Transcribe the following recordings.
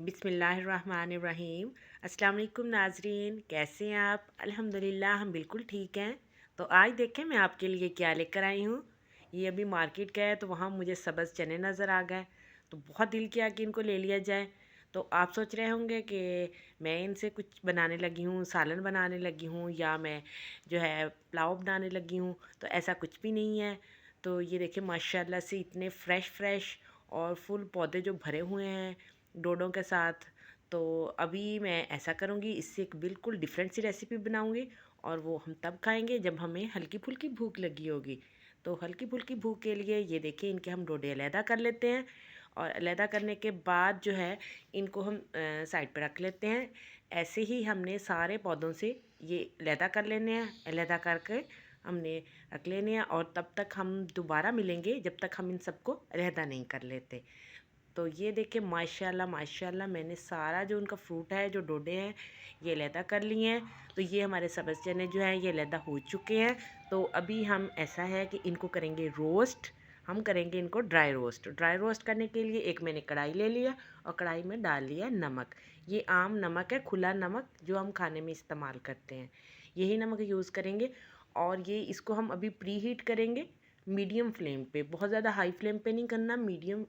बिस्मिल्लाहिर्रहमानिर्रहीम। अस्सलाम वालेकुम नाजरीन, कैसे हैं आप? अल्हम्दुलिल्लाह हम बिल्कुल ठीक हैं। तो आज देखें मैं आपके लिए क्या लेकर आई हूँ। ये अभी मार्केट गए तो वहाँ मुझे सब्ज़ चने नज़र आ गए, तो बहुत दिल किया कि इनको ले लिया जाए। तो आप सोच रहे होंगे कि मैं इनसे कुछ बनाने लगी हूँ, सालन बनाने लगी हूँ या मैं जो है पुलाव बनाने लगी हूँ, तो ऐसा कुछ भी नहीं है। तो ये देखिए माशाल्लाह से इतने फ़्रेश फ़्रेश और फुल पौधे जो भरे हुए हैं डोडों के साथ। तो अभी मैं ऐसा करूँगी, इससे एक बिल्कुल डिफरेंट सी रेसिपी बनाऊँगी और वो हम तब खाएँगे जब हमें हल्की फुल्की भूख लगी होगी। तो हल्की फुल्की भूख के लिए ये देखिए इनके हम डोडे अलहदा कर लेते हैं और अलहदा करने के बाद जो है इनको हम साइड पे रख लेते हैं। ऐसे ही हमने सारे पौधों से ये अलहदा कर लेने हैं, अलहदा करके हमने रख लेने हैं और तब तक हम दोबारा मिलेंगे जब तक हम इन सबको अलहदा नहीं कर लेते। तो ये देखिए माशाल्लाह माशाल्लाह मैंने सारा जो उनका फ्रूट है, जो डोडे हैं, ये अलहदा कर लिए हैं। तो ये हमारे सब्ज़ चने जो हैं ये अलहदा हो चुके हैं। तो अभी हम ऐसा है कि इनको करेंगे रोस्ट। हम करेंगे इनको ड्राई रोस्ट। ड्राई रोस्ट करने के लिए एक मैंने कढ़ाई ले लिया और कढ़ाई में डाल लिया नमक। ये आम नमक है, खुला नमक जो हम खाने में इस्तेमाल करते हैं, यही नमक यूज़ करेंगे। और ये इसको हम अभी प्री हीट करेंगे मीडियम फ्लेम पे, बहुत ज़्यादा हाई फ्लेम पे नहीं करना, मीडियम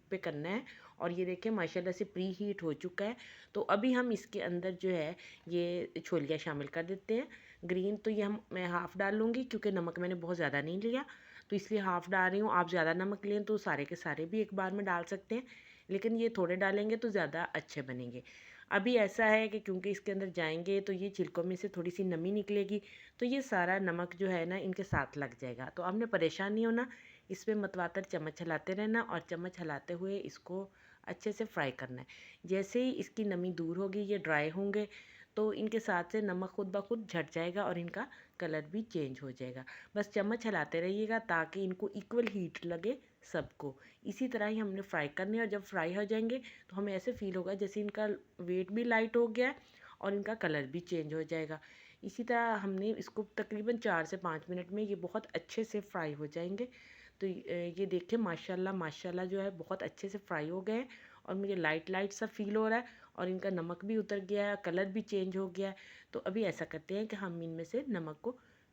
पे करना है। और ये देखिए माशाल्लाह से प्री हीट हो चुका है। तो अभी हम इसके अंदर जो है ये छोलियाँ शामिल कर देते हैं। ग्रीन तो ये मैं हाफ़ डाल लूँगी क्योंकि नमक मैंने बहुत ज़्यादा नहीं लिया, तो इसलिए हाफ़ डाल रही हूँ। आप ज़्यादा नमक लें तो सारे के सारे भी एक बार में डाल सकते हैं, लेकिन ये थोड़े डालेंगे तो ज़्यादा अच्छे बनेंगे। अभी ऐसा है कि क्योंकि इसके अंदर जाएंगे तो ये छिलकों में से थोड़ी सी नमी निकलेगी, तो ये सारा नमक जो है ना इनके साथ लग जाएगा। तो आपने परेशान नहीं होना, इसमें मतवातर चम्मच हिलाते रहना और चम्मच हिलाते हुए इसको अच्छे से फ्राई करना है। जैसे ही इसकी नमी दूर होगी, ये ड्राई होंगे, तो इनके साथ से नमक खुद ब खुद झट जाएगा और इनका कलर भी चेंज हो जाएगा। बस चम्मच हिलाते रहिएगा ताकि इनको इक्वल हीट लगे सबको। इसी तरह ही हमने फ्राई करने हैं और जब फ्राई हो जाएंगे तो हमें ऐसे फील होगा जैसे इनका वेट भी लाइट हो गया है और इनका कलर भी चेंज हो जाएगा। इसी तरह हमने इसको तकरीबन 4 से 5 मिनट में ये बहुत अच्छे से फ्राई हो जाएंगे। तो ये देखिए माशाल्लाह माशाल्लाह जो है बहुत अच्छे से फ्राई हो गए हैं और मुझे लाइट लाइट सा फील हो रहा है और इनका नमक भी उतर गया है, कलर भी चेंज हो गया है। तो अभी ऐसा करते हैं कि हम इनमें से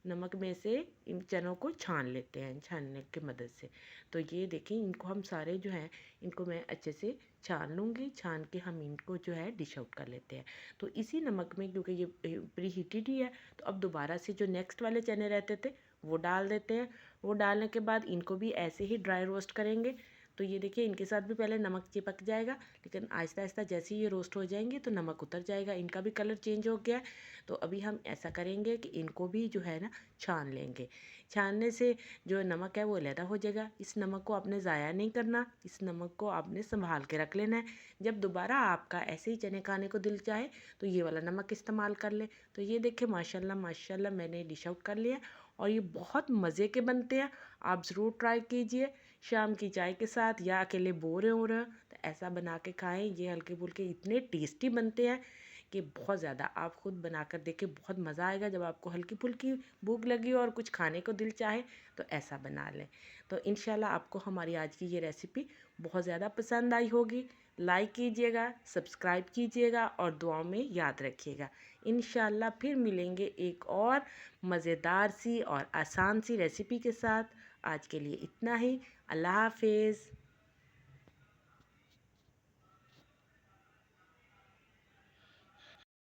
नमक में से इन चनों को छान लेते हैं छानने की मदद से। तो ये देखिए इनको हम सारे जो हैं इनको मैं अच्छे से छान लूँगी, छान के हम इनको जो है डिश आउट कर लेते हैं। तो इसी नमक में क्योंकि ये प्री हीटेड ही है, तो अब दोबारा से जो नेक्स्ट वाले चने रहते थे वो डाल देते हैं। वो डालने के बाद इनको भी ऐसे ही ड्राई रोस्ट करेंगे। तो ये देखिए इनके साथ भी पहले नमक चिपक जाएगा, लेकिन आहिस्ता आहिस्ता जैसे ही ये रोस्ट हो जाएंगे तो नमक उतर जाएगा, इनका भी कलर चेंज हो गया है। तो अभी हम ऐसा करेंगे कि इनको भी जो है ना छान लेंगे। छानने से जो नमक है वो अलहदा हो जाएगा। इस नमक को आपने ज़ाया नहीं करना, इस नमक को आपने संभाल के रख लेना है। जब दोबारा आपका ऐसे ही चने खाने को दिल चाहे तो ये वाला नमक इस्तेमाल कर ले। तो ये देखिए माशाल्लाह माशाल्लाह मैंने डिश आउट कर लिया और ये बहुत मज़े के बनते हैं। आप ज़रूर ट्राई कीजिए, शाम की चाय के साथ या अकेले बोर हो रहे हो तो ऐसा बना के खाएं। ये हल्के फुल्के इतने टेस्टी बनते हैं कि बहुत ज़्यादा। आप खुद बनाकर देखिए, बहुत मज़ा आएगा। जब आपको हल्की फुल्की भूख लगी और कुछ खाने को दिल चाहे तो ऐसा बना लें। तो इंशाल्लाह आपको हमारी आज की ये रेसिपी बहुत ज़्यादा पसंद आई होगी। लाइक कीजिएगा, सब्सक्राइब कीजिएगा और दुआओं में याद रखिएगा। इंशाल्लाह फिर मिलेंगे एक और मज़ेदार सी और आसान सी रेसिपी के साथ। आज के लिए इतना ही। अल्लाह हाफिज़।